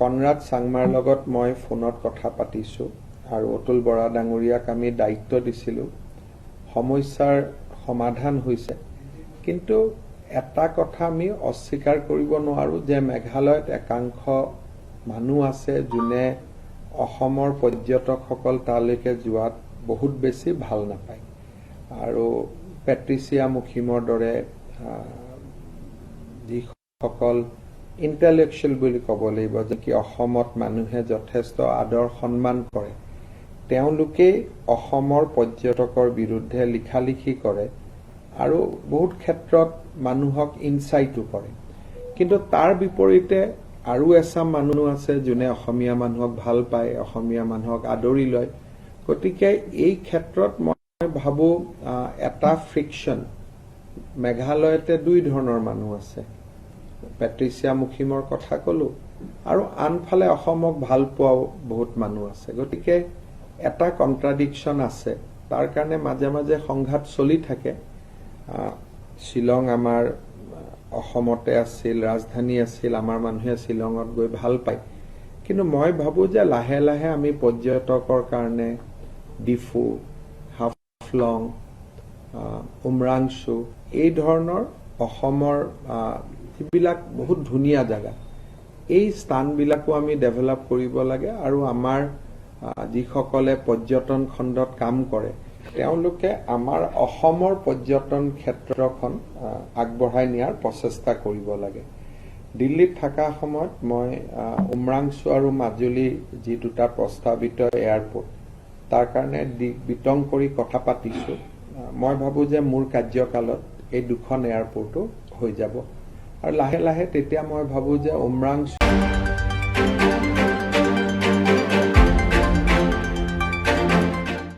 Conrad চাংমাৰ লগত মই ফোনত কথা পাতিছোঁ আৰু অতুল বৰা ডাঙৰীয়াক আমি দায়িত্ব দিছিলোঁ। সমস্যাৰ সমাধান হৈছে, কিন্তু এটা কথা আমি অস্বীকাৰ কৰিব নোৱাৰোঁ যে মেঘালয়ত একাংশ মানুহ আছে যোনে অসমৰ পৰ্যটকসকল তালৈকে যোৱাত বহুত বেছি ভাল নাপায় আৰু পেট্ৰিচিয়া মুখিমৰ দৰে যিসকল ইণ্টেলেকচুৱেল বুলি ক'ব লাগিব, যে কি অসমত মানুহে যথেষ্ট আদৰ সন্মান কৰে, তেওঁলোকেই অসমৰ পৰ্যটকৰ বিৰুদ্ধে লিখালিখি কৰে আৰু বহুত ক্ষেত্ৰত মানুহক ইনচাইটো কৰে। কিন্তু তাৰ বিপৰীতে আৰু এচাম মানুহ আছে যোনে অসমীয়া মানুহক ভাল পায়, অসমীয়া মানুহক আদৰি লয়। গতিকে এই ক্ষেত্ৰত মই ভাবোঁ এটা ফ্ৰিকশ্যন মেঘালয়তে দুই ধৰণৰ মানুহ আছে। পেট্ৰিচিয়া মুখিমৰ কথা ক'লো, আৰু আনফালে অসমক ভাল পোৱাও বহুত মানুহ আছে। গতিকে এটা কণ্ট্ৰাডিকশ্যন আছে, তাৰ কাৰণে মাজে মাজে সংঘাত চলি থাকে। শ্বিলং আমাৰ অসমতে আছিল, ৰাজধানী আছিল, আমাৰ মানুহে শ্বিলঙত গৈ ভাল পায়। কিন্তু মই ভাবোঁ যে লাহে লাহে আমি পৰ্যটকৰ কাৰণে ডিফু, হাফলং, উমৰাংচু এই ধৰণৰ অসমৰ যিবিলাক বহুত ধুনীয়া জেগা, এই স্থানবিলাকো আমি ডেভেলপ কৰিব লাগে। আৰু আমাৰ যিসকলে পৰ্যটন খণ্ডত কাম কৰে তেওঁলোকে আমাৰ অসমৰ পৰ্যটন ক্ষেত্ৰখন আগবঢ়াই নিয়াৰ প্ৰচেষ্টা কৰিব লাগে। দিল্লীত থকা সময়ত মই উমৰাংচু আৰু মাজুলী যি দুটা প্ৰস্তাৱিত এয়াৰপৰ্ট, তাৰ কাৰণে বিতং কৰি কথা পাতিছোঁ। মই ভাবোঁ যে মোৰ কাৰ্যকালত এই দুখন এয়াৰপৰ্টো হৈ যাব আৰু লাহে লাহে তেতিয়া মই ভাবোঁ যে উমৰাংচু